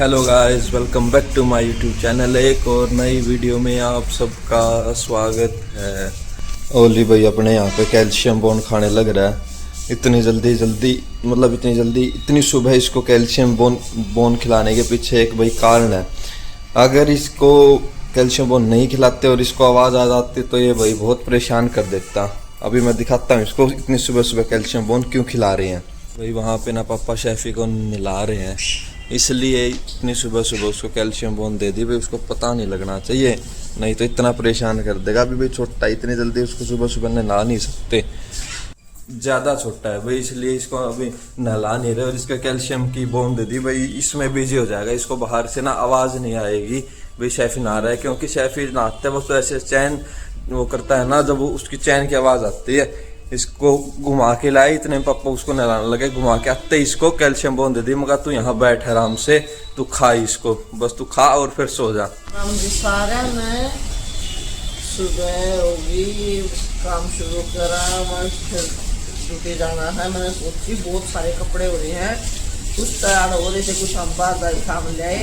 Hello guys, welcome back to my YouTube channel. एक और नई वीडियो में आप सबका स्वागत है। ओली भाई अपने यहाँ पे कैल्शियम बोन खाने लग रहा है। इतनी जल्दी इतनी सुबह इसको कैल्शियम बोन खिलाने के पीछे एक भाई कारण है। अगर इसको कैल्शियम बोन नहीं खिलाते और इसको आवाज़ आ जाती तो ये भाई बहुत परेशान कर देता। अभी मैं दिखाता हूँ इसको इतनी सुबह सुबह कैल्शियम बोन क्यों खिला रहे हैं। भाई वहाँ पे ना पापा शेफी को नहला रहे हैं, इसलिए इतनी सुबह सुबह उसको कैल्शियम बोन दे दी। भाई उसको पता नहीं लगना चाहिए, नहीं तो इतना परेशान कर देगा। अभी भाई छोटा है, इतनी जल्दी उसको सुबह सुबह नहला नहीं सकते, ज़्यादा छोटा है भाई, इसलिए इसको अभी नहला नहीं रहे और इसका कैल्शियम की बोन दे दी। भाई इसमें बिजी हो जाएगा, इसको बाहर से ना आवाज़ नहीं आएगी भाई शेफी नहा रहा है, क्योंकि शेफी नहाते वक्त तो ऐसे चैन वो करता है ना, जब उसकी चैन की आवाज़ आती है। इसको घुमा के लाए, इतने पापा उसको नहलाने लगे। घुमा के आते इसको कैल्शियम बोन दे दी। मगर तू यहाँ बैठ आराम से, तू खा इसको, बस तू खा और फिर सो जा। सारा मैं सुबह होगी, काम शुरू करा, मैं फिर ड्यूटी जाना है। मैंने सोची बहुत सारे कपड़े हो रहे हैं, कुछ तैयार हो रहे थे, कुछ हम बाहर काम ले।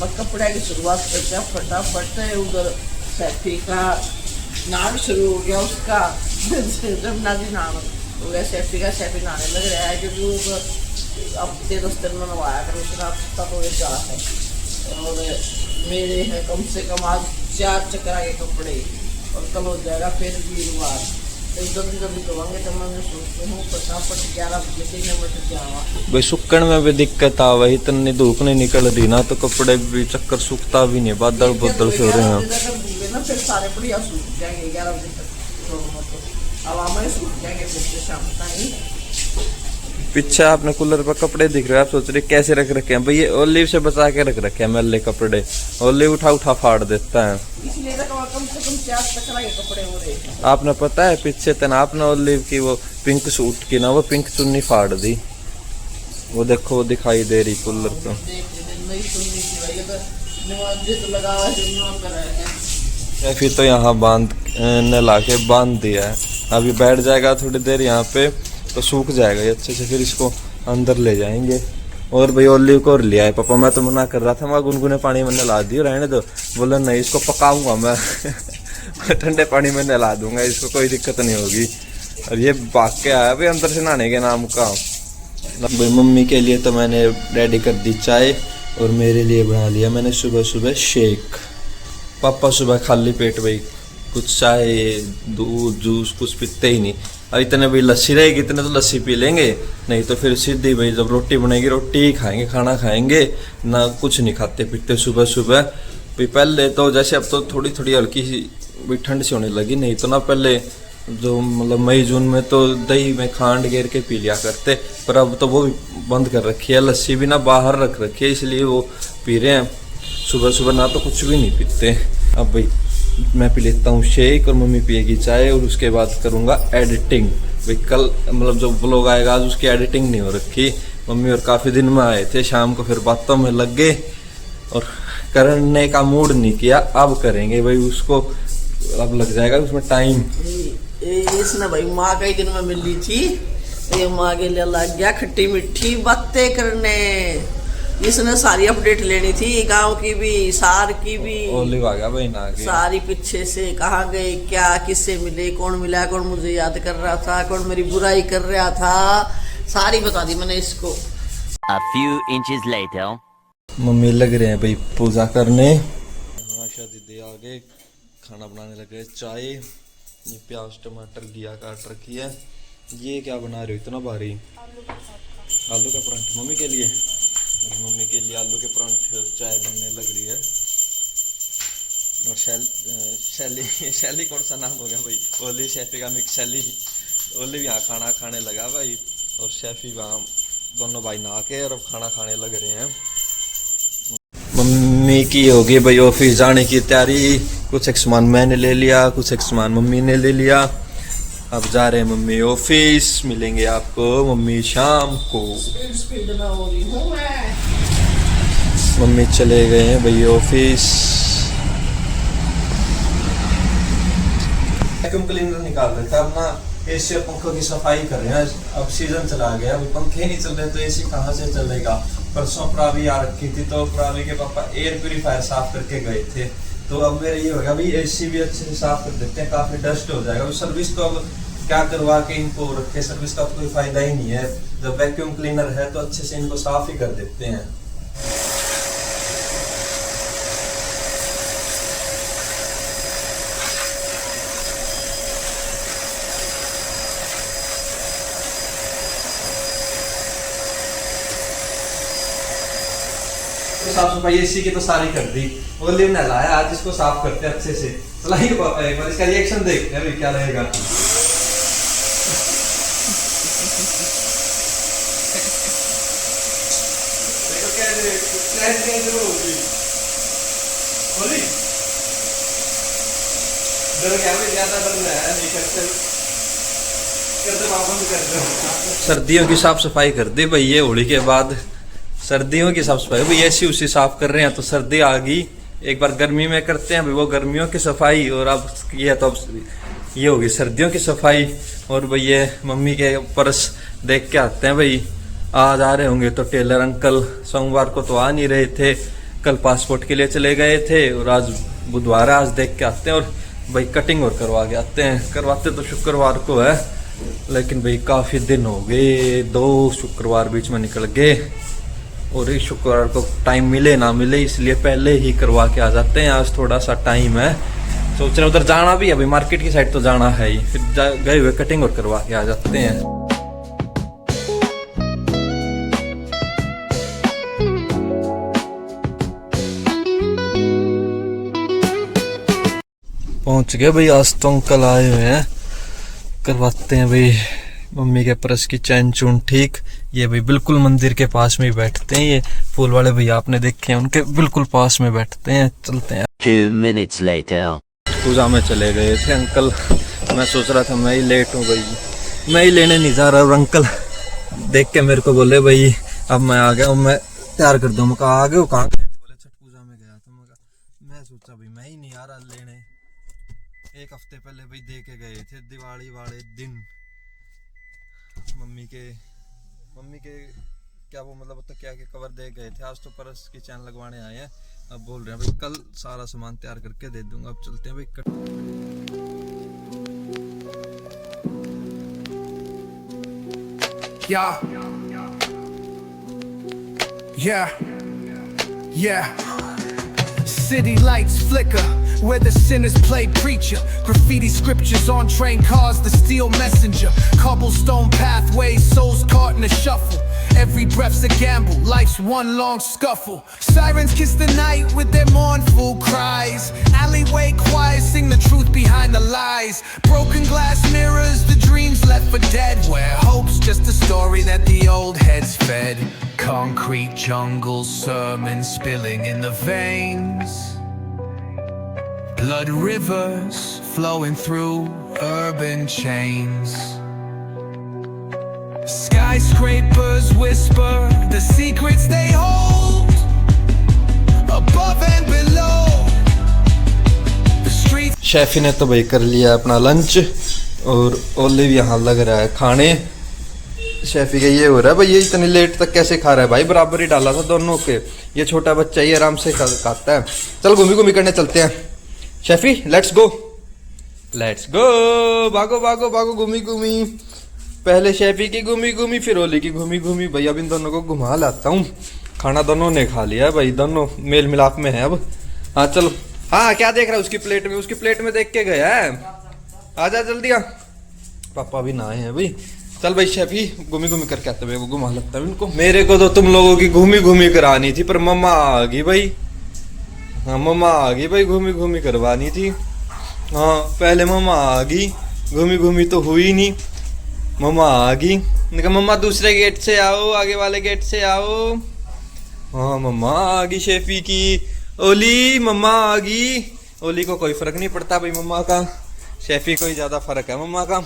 मैं कपड़े की शुरुआत करते हैं फटाफट। उधर सैफी का नाम शुरू हो गया, उसका जब नाजी नाम हो गया सैफी का। सैफी नहाने लग रहा है क्योंकि वो अब 10 दिन में नवाया कर उतना तक हो जा है। और मेरे हैं कम से कम आज 4 चक्कर के कपड़े, और कल हो जाएगा फिर वीरवार। तो जल्दी धोएंगे तो मैं सोचती हूँ फटाफट 11 बजे से मैं जावा। भाई सुक्कन में भी दिक्कत आ वही, इतनी धूप नहीं निकल रही ना, तो कपड़े भी चक्कर सूखता भी नहीं, बादल बदल से हो रहे हैं ना, फिर सारे बढ़िया सूख जाएंगे 11 बजे तक। अब हमें सूख जाएंगे फिर से शाम तक। पीछे आपने कूलर पर कपड़े दिख रहे हैं, आप सोच रहे कैसे रख रखे हैं। भाई ये ओलिव से बचा के रख रखे हैं मैले कपड़े, ओलिव उठा फाड़ देता है, इसलिए तो कम से कम 4 चक्कर के कपड़े हो रहे हैं। आपने पता है पीछे तना आपने ओलिव की वो पिंक सूट की ना, वो पिंक चुन्नी फाड़ दी। वो देखो वो दिखाई दे रही कूलर तो। फिर तो यहाँ नहला के बांध दिया है, अभी बैठ जाएगा थोड़ी देर यहाँ पे तो सूख जाएगा ये अच्छे से। फिर इसको अंदर ले जाएंगे। और भाई ओलिव को और लिया है पापा, मैं तो मना कर रहा था, मैं गुनगुने पानी में नहला दी, रहने दो। बोला नहीं इसको पकाऊंगा मैं ठंडे पानी में नहला दूंगा, इसको कोई दिक्कत नहीं होगी। और ये भाग के आया भाई अंदर से नहाने के नाम का। भाई मम्मी के लिए तो मैंने रेडी कर दी चाय, और मेरे लिए बना लिया मैंने सुबह सुबह शेक। पापा सुबह खाली पेट भाई कुछ चाय दूध जूस कुछ पीते ही नहीं। अब इतने भाई लस्सी रहेगी, इतने तो लस्सी पी लेंगे, नहीं तो फिर सीधी भाई जब रोटी बनेगी रोटी ही खाएंगे, खाना खाएंगे ना, कुछ नहीं खाते पीते सुबह सुबह। भाई पहले तो जैसे अब तो थोड़ी थोड़ी हल्की सी भाई ठंड सी होने लगी, नहीं तो ना पहले जो मतलब मई जून में तो दही में खांड घेर के पी लिया करते, पर अब तो वो भी बंद कर रखी है। लस्सी भी ना बाहर रख रखी है, इसलिए वो पी रहे हैं सुबह सुबह, ना तो कुछ भी नहीं पीते। अब भाई मैं पी लेता हूँ शेक और मम्मी पिएगी चाय, और उसके बाद करूँगा एडिटिंग। भाई कल मतलब जो व्लॉग आएगा आज उसकी एडिटिंग नहीं हो रखी। मम्मी और काफ़ी दिन में आए थे, शाम को फिर बातों में लग गए और करने का मूड नहीं किया। अब करेंगे भाई उसको, अब लग जाएगा उसमें टाइम। इसने भाई माँ कई दिन में मिली थी, ये माँ के लिए लग गया खट्टी मीठी बातें करने। इसने सारी अपडेट लेनी थी, गांव की भी, सार की भी। ओलिव आ गया भाई ना आगे। सारी पीछे से कहाँ गए, क्या किससे मिले, कौन मिला, कौन मुझे याद कर रहा था, कौन मेरी बुराई कर रहा था, सारी बता दी मैंने इसको। A few inches later. Mummy लग रहे हैं भाई पूजा करने। आशा दीदी आगे खाना बनाने लगे। चाय, ये प्याज टमाटर घिया काट रखी है। ये क्या बना रहे हो इतना भारी? आलू का परांठा मम्मी के लिए, और मम्मी के लिए आलू के परांठे चाय बनने लग रही है। और शैली कौन सा नाम हो गया भाई, ओली शेफी का मिक्स शैली। ओली भी यहाँ खाना खाने लगा भाई, और शेफी वहाँ दोनों भाई नहा के और अब खाना खाने लग रहे हैं। मम्मी की होगी भाई ऑफिस जाने की तैयारी। कुछ एक सामान मैंने ले लिया, कुछ एक सामान मम्मी ने ले लिया। अब जा रहे हैं मम्मी ऑफिस, मिलेंगे आपको मम्मी शाम को। मम्मी चले गए हैं भाई ऑफिस। वैक्यूम क्लीनर निकाल देता, अब ना एसी और पंखों की सफाई कर रहे हैं। अब सीजन चला गया, अभी पंखे नहीं चल रहे तो एसी कहाँ से चलेगा। परसों प्रावी आ रखी थी, तो प्रावी के पापा एयर प्यूरीफायर साफ करके गए थे। तो अब मेरा ये होगा भाई एसी भी अच्छे से साफ कर देते हैं, काफी डस्ट हो जाएगा। सर्विस तो अब क्या करवा के इनको रखे, सर्विस का तो कोई फायदा ही नहीं है। जब वैक्यूम क्लीनर है तो अच्छे से इनको साफ ही कर देते हैं। साफ सफाई एसी की तो सारी कर दी, ओलिव ने लाया, आज इसको साफ करते हैं अच्छे से। चलाइए पापा एक बार इसका रिएक्शन देखते हैं क्या रहेगा। सर्दियों की साफ सफाई कर दी भाई, ये होली के बाद सर्दियों की साफ सफाई। भाई ऐसी उसी साफ कर रहे हैं, तो सर्दी आ गई, एक बार गर्मी में करते हैं भाई वो गर्मियों की सफाई, और अब ये तो अब ये होगी सर्दियों की सफाई। और भाई ये मम्मी के पर्स देख के आते हैं भाई, आज आ रहे होंगे तो टेलर अंकल, सोमवार को तो आ नहीं रहे थे, कल पासपोर्ट के लिए चले गए थे, और आज बुधवार आज देख के आते हैं, और भाई कटिंग और करवा के आते हैं। करवाते तो शुक्रवार को है, लेकिन भाई काफ़ी दिन हो गए, 2 शुक्रवार बीच में निकल गए, और इस शुक्रवार को टाइम मिले ना मिले इसलिए पहले ही करवा के आ जाते हैं। आज थोड़ा सा टाइम है, सोच रहे हैं उधर जाना भी है भाई, मार्केट की साइड तो जाना है ही, फिर गए हुए कटिंग और करवा के आ जाते हैं। पहुंच गए भाई, आज तो अंकल आए हुए हैं, करवाते हैं भाई मम्मी के पर्स की चैन चून ठीक। ये भाई बिल्कुल मंदिर के पास में ही बैठते हैं, ये फूल वाले भैया आपने देखे हैं, उनके बिल्कुल पास में बैठते हैं। चलते हैं। 2 minutes later. पूजा में चले गए थे अंकल, मैं सोच रहा था मैं ही लेट हूँ भाई, मैं ही लेने नहीं जा रहा, और अंकल देख के मेरे को बोले भाई अब मैं आ गया हूँ, मैं तैयार कर दूँ। मैं कहा आ गए हो, कहाँ गए थे? बोले छठ पूजा में गया था। मैं सोचा भाई मैं ही नहीं आ रहा लेने, एक हफ्ते पहले भाई दे के गए थे दिवाली वाले दिन मम्मी के क्या वो मतलब तो क्या के कवर दे गए थे। आज तो पर्स की चैन लगवाने आए हैं, अब बोल रहे हैं भाई कल सारा सामान तैयार करके दे दूंगा। अब चलते हैं भाई Yeah. City lights flicker where the sinners play preacher. Graffiti scriptures on train cars, the steel messenger. Cobblestone pathways, souls caught in a shuffle. Every breath's a gamble, life's one long scuffle. Sirens kiss the night with their mournful cries. Alleyway choirs sing the truth behind the lies. Broken glass mirrors, the dreams left for dead. Where hope's just a story that the old heads fed. Concrete jungle sermons spilling in the veins. Blood rivers flowing through urban chains. Skyscrapers whisper the secrets they hold above and below. The streets. शेफी ने तो भाई कर लिया अपना lunch, और olive यहाँ लग रहा है खाने। शेफी का ये हो रहा है भाई, ये इतनी लेट तक कैसे खा रहा है भाई, बराबर ही डाला था दोनों के। ये छोटा बच्चा ये आराम से खाता है। चल घूमी घूमी करने चलते हैं शेफी, लेट्स गो भागो भागो भागो, घूमी घूमी। पहले शेफी की घूमी घूमी, फिर ओली की घूमी घूमी। भाई अब इन दोनों को घुमा लाता हूँ, खाना दोनों ने खा लिया है भाई, दोनों मेल मिलाप में है अब। हाँ चलो, हाँ क्या देख रहा है उसकी प्लेट में, उसकी प्लेट में देख के गया है। आजा जल्दी आ, पापा भी ना आए हैं भाई। चल भाई शेफी घूमी घूमी करके आते हैं, वो घुमा लगता है इनको। मेरे को तो तुम लोगों की घूमी घूमी करानी थी, पर मम्मा आ गई भाई। हाँ मम्मा आ गई भाई, घूमी घूमी करवानी थी। हाँ पहले मम्मा आ गई, घूमी घूमी तो हुई नहीं, मम्मा आ गई। कहा मम्मा दूसरे गेट से आओ, आगे वाले गेट से आओ। हाँ मम्मा आ गई शेफी की। ओली मम्मा आ गई। ओली को कोई फर्क नहीं पड़ता भाई मम्मा का, शेफी को ही ज्यादा फर्क है मम्मा का।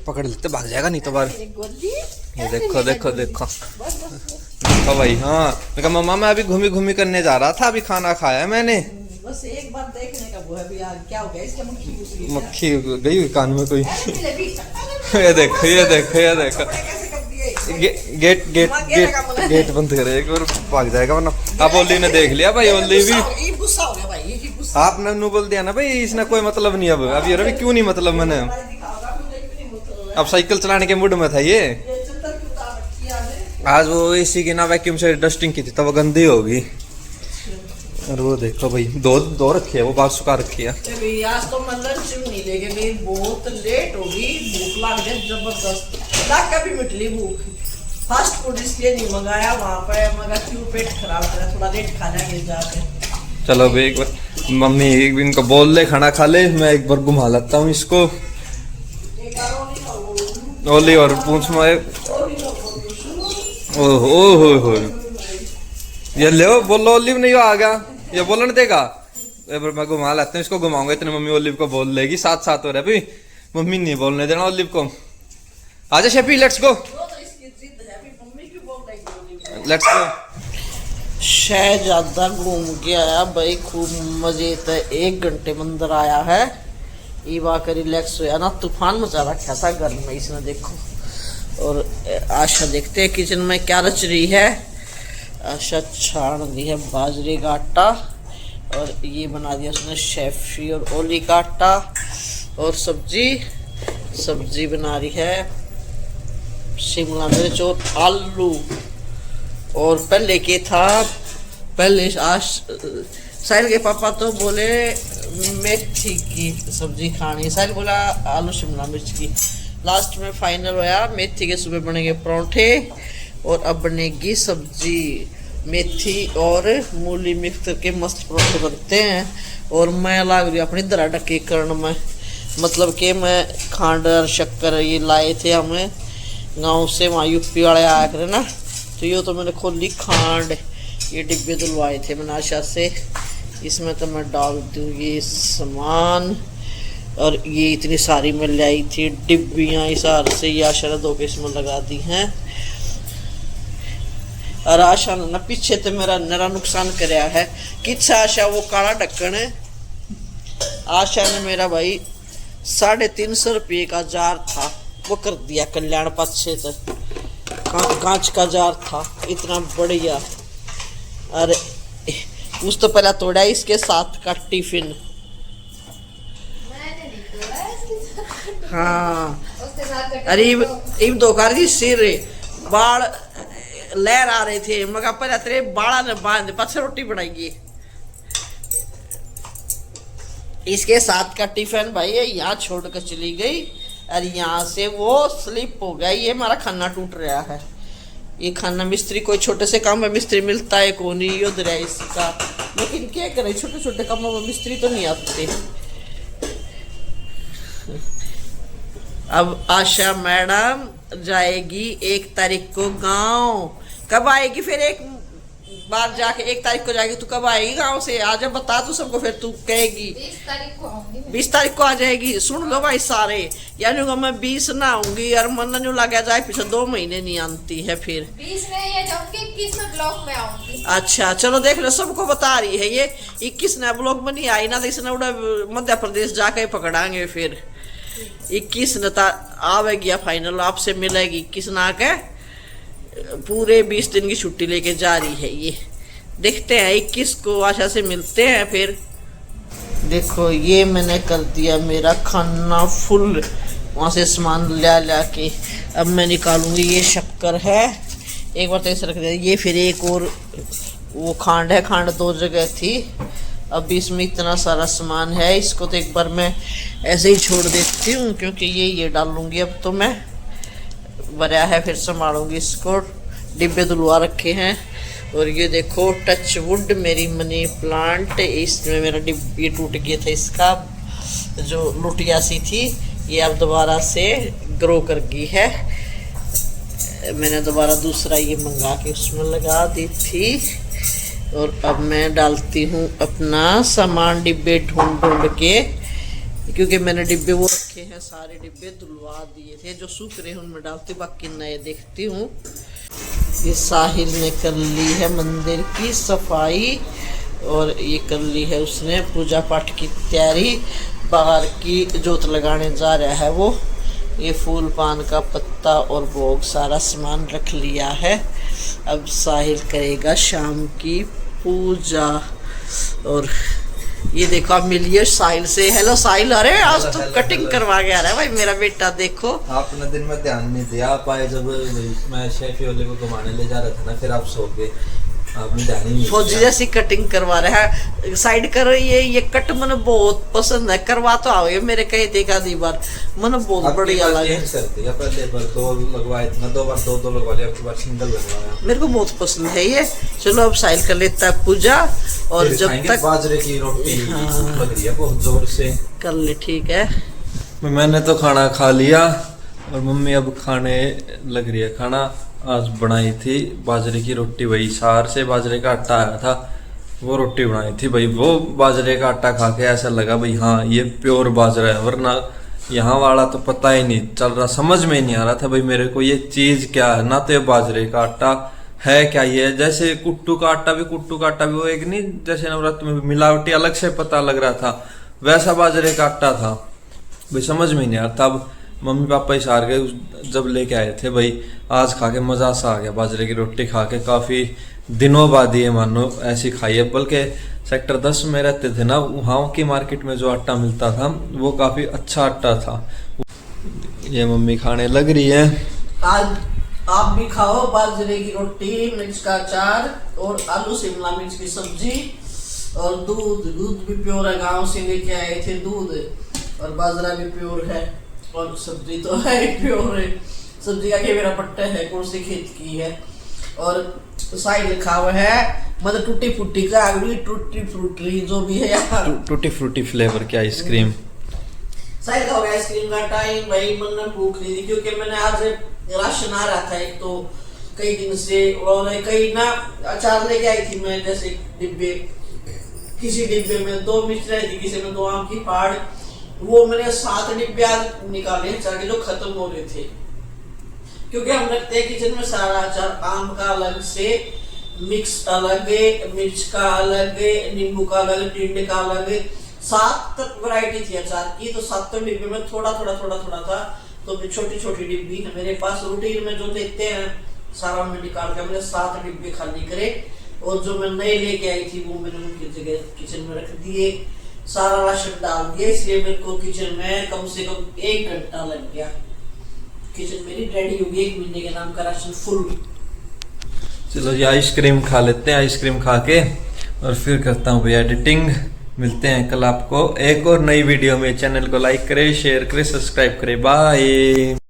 पकड़ लेते भाग जाएगा नहीं तो बार। ये देखो देखो देखो देखो भाई। हाँ मैं कहा मम्मा मैं अभी घूमी घूमी करने जा रहा था, अभी खाना खाया मैंने। बस एक बार देखने का वो है भी यार, क्या हो गया इसके मक्खी गई हुई कान में कोई। ये देखो ये देखो ये देखो। गेट गेट गेट गेट बंद करे एक और भाग जाएगा वरना। अब ओली ने देख लिया भाई, ओली भी ये गुस्सा हो गया भाई, ये गुस्सा। आपने नु बोल दिया ना भाई इसने कोई मतलब नहीं। अब ये रवि क्यों नहीं मतलब मैंने, अब साइकिल चलाने के मूड में था ये। आज वो इसी की ना वैक्यूम से डस्टिंग की थी तब वो गंदी होगी। और वो देखो भाई दो रखी है, वो बात सुखा रखी है। आज तो मैं लंच नहीं लेके गई, बहुत लेट होगी, भूख लग गई जबरदस्त। लाख का भी मिटली भूख। फास्ट फूड इसलिए नहीं मंगाया वहाँ पे, मगर क्यों पेट खराब करा, थोड़ा लेट खा जाएंगे जाके। चलो भाई एक बार मम्मी इनको बोल ले खाना खा ले, मैं एक बार घुमा लेता हूँ इसको। ओली और पूछ में ओहो ये ले बोलो ओलिव नहीं आ गया, ये बोलने देगा। मैं घुमा लेता हूँ इसको, घुमाऊंगा इतने मम्मी ओलिव को बोल लेगी। साथ साथ हो रहा है भाई, मम्मी नहीं बोलने देना ओलिव को। आजा शेपी लेट्स गो, लेट्स गो। शहजादा घूम के आया भाई, खूब मजे थे, 1 घंटे मंदिर आया है। ईवा कर रिलैक्स हुआ ना, तूफान मचा रखा था घर में इसने, देखो। और आशा देखते हैं किचन में क्या रच रही है। आशा छान दी है बाजरे का आटा, और ये बना दिया उसने शेफी और ओली का आटा। और सब्जी बना रही है शिमला मिर्च और आलू। और पहले आज साहिल के पापा तो बोले मेथी की सब्जी खानी, साहिल बोला आलू शिमला मिर्च की। लास्ट में फाइनल होया मेथी के सुबह बनेंगे परोठे, और अब बनेगी सब्जी। मेथी और मूली मिक्स करके मस्त परोठे बनते हैं। और मैं लाग रही अपनी दरा डकी करने में, मतलब कि मैं खांड और शक्कर ये लाए थे हमें गांव से, वहाँ यूपी वाले आया करे ना, तो ये तो मैंने खोली खांड, ये डिब्बे धुलवाए थे मैंने आशा से। इसमें तो मैं डाल दूँ ये सामान, और ये इतनी सारी मैं लाई थी डिब्बियाँ इस हार से, ये आशा ने 2 पीस में लगा दी हैं। और आशा ने ना पीछे तो मेरा नरा नुकसान कराया है। किस आशा वो काला ढक्कन है, आशा ने मेरा भाई 350 रुपये का जार था वो कर दिया कल्याण पक्षे तक, कांच का जार था इतना बढ़िया। अरे उस तो पहला तोड़ा इसके साथ का टिफिन। हाँ अरे इब दोकार जी सिर बाल लहर आ रहे थे, मगर पहले तेरे बाड़ा ने बांध पछ रोटी बनाई। इसके साथ का टिफिन भाई यहाँ छोड़ कर चली गई, और यहाँ से वो स्लिप हो गया। ये हमारा खाना टूट रहा है, ये खाना मिस्त्री कोई छोटे से काम में मिस्त्री मिलता है को नहीं युद्ध रहा इसका, लेकिन क्या करे छोटे छोटे कामों में मिस्त्री तो नहीं आते। अब आशा मैडम जाएगी 1 तारीख को गांव। कब आएगी फिर? एक बार जाके 1 तारीख को जाएगी। तू कब आएगी गांव से? आज बता तू सबको, फिर तू कहेगी 20 तारीख को आऊंगी। 20 तारीख को आ जाएगी। सुन लो भाई सारे, यानी मैं 20 ना आऊंगी, और मन नहीं लगा जाए पीछे 2 महीने नहीं आती है फिर। 20 में ये जाऊंगी, 21 में ब्लॉक में आऊंगी। अच्छा चलो देख लो, सबको बता रही है ये। 21 ने ब्लॉक में नहीं आई ना, तो इसने उड़ा मध्य प्रदेश जाके पकड़ाएंगे फिर। 21 ने आवेगी फाइनल, आपसे मिलेगी। 21 ना आके पूरे 20 दिन की छुट्टी लेके जा रही है ये। देखते हैं 21 को आशा से मिलते हैं फिर। देखो ये मैंने कर दिया मेरा खाना फुल, वहाँ से सामान ला के। अब मैं निकालूंगी, ये शक्कर है एक बार ऐसे रख दिया। ये फिर एक और वो खांड है, खांड 2 जगह थी। अब इसमें इतना सारा सामान है, इसको तो एक बार मैं ऐसे ही छोड़ देती हूँ, क्योंकि ये डालूंगी अब तो मैं। भरा है फिर संभालूंगी इसको। डिब्बे धुलवा रखे हैं। और ये देखो टच वुड मेरी मनी प्लांट, इसमें मेरा डिब्बी टूट गया था, इसका जो लुटिया सी थी, ये अब दोबारा से ग्रो कर गई है। मैंने दोबारा दूसरा ये मंगा के उसमें लगा दी थी। और अब मैं डालती हूँ अपना सामान डिब्बे ढूंढ के, क्योंकि मैंने डिब्बे वो रखे हैं, सारे डिब्बे धुलवा दिए थे, जो सूख रहे हैं उनमें डालती, बाकी नए देखती हूँ। ये साहिल ने कर ली है मंदिर की सफाई, और ये कर ली है उसने पूजा पाठ की तैयारी। बाहर की जोत लगाने जा रहा है वो। ये फूल पान का पत्ता और भोग सारा सामान रख लिया है। अब साहिल करेगा शाम की पूजा। और ये देखो आप मिलिए साहिल से। हेलो साहिल, अरे आज तो कटिंग करवा के आ रहा है भाई मेरा बेटा। देखो आपने दिन में ध्यान नहीं दिया, आप आए जब मैं शेफी वाले को घुमाने ले जा रहा था ना, फिर आप सो गए, आपने ध्यान ही नहीं फौजी दिया। जैसी कटिंग करवा रहा है। साइड करो, ये कट मन बहुत पसंद है। करवा तो आओगे मेरे कहे थे एक आधी बार, मन बहुत अब बढ़िया की बार लगे। चेंज कर दिया, पहले बार 2 लगवाए थे ना, 2 बार 2 लगवा लिया, अब की बार सिंगल लगवाया। मेरे को बहुत पसंद है ये। चलो अब साइल कर लेता है पूजा, और फिर जब खाएंगे तक बाजरे की रोटी। हाँ। भूख लग रही है बहुत जोर से। कर ले, ठीक है। मैंने तो खाना खा लिया और मम्मी अब खाने लग रही है खाना। आज बनाई थी बाजरे की रोटी, वही सार से बाजरे का आटा आया था, वो रोटी बनाई थी भाई। वो बाजरे का आटा खा के ऐसा लगा भाई हाँ ये प्योर बाजरा है, वरना यहाँ वाला तो पता ही नहीं चल रहा, समझ में ही नहीं आ रहा था भाई मेरे को ये चीज क्या है। ना तो ये बाजरे का आटा है क्या, ये जैसे कुट्टू का आटा भी वो एक नहीं, जैसे नवरात्र में मिलावटी अलग से पता लग रहा था, वैसा बाजरे का आटा था भाई, समझ में नहीं आ रहा था। अब मम्मी पापा इशार गए जब लेके आए थे भाई, आज खा के मजा सा आ गया। बाजरे की रोटी खा के काफी दिनों बाद ये मानो ऐसी खाई है। बल्कि सेक्टर 10 में रहते थे ना, वहाँ की मार्केट में जो आटा मिलता था वो काफी अच्छा आटा था। ये मम्मी खाने लग रही है। आज आप भी खाओ बाजरे की रोटी, मिर्च का अचार और आलू शिमला मिर्च की सब्जी, और दूध भी प्योर है, गांव से लेके आए थे दूध, और बाजरा भी प्योर है, और सब्जी तो है प्योर है। सब्जी का के मेरा पट्टा है, कौन सी खेत की है। और साइड लिखा हुआ है मतलब टूटी फूटी का, टूटी फ्रूटी जो भी है यार, टूटी फ्रूटी फ्लेवर की आइसक्रीम। साइड का हो गया आइसक्रीम का टाइम भाई। मन भूख नहीं थी क्योंकि मैंने आज राशन आ रहा था एक तो कई दिन से, और कई ना अचार लेके आई थी मैं, जैसे डिब्बे, किसी डिब्बे में 2 मिर्च रही थी, किसी में 2 आम की फाड़, वो मैंने 7 डिब्बे निकाले अचार के, जो खत्म हो रहे थे। क्योंकि हम रखते हैं किचन में सारा अचार, आम का अलग से, मिक्स अलग है, मिर्च का अलग है, नींबू का अलग, टिंडे का अलग, 7 तक वैरायटी थी अचार की। तो 7 डिब्बे में थोड़ा था, तो छोटी छोटी डिब्बी है मेरे पास। रूटीन में जो देखते हैं सारा में निकाल के मैंने 7 डिब्बे खाली करे, और जो मैं नए लेके आई थी वो मैंने उनकी जगह किचन में रख दिए, सारा राशन डाल दिया। इसलिए मेरे को किचन में कम से कम 1 घंटा लग गया। किचन मेरी रेडी हो गई, 1 महीने के नाम का राशन फुल। चलो ये आइसक्रीम खा लेते हैं, आइसक्रीम खा के और फिर करता हूँ भैया एडिटिंग। मिलते हैं कल आपको एक और नई वीडियो में। चैनल को लाइक करें, शेयर करें, सब्सक्राइब करें। बाय।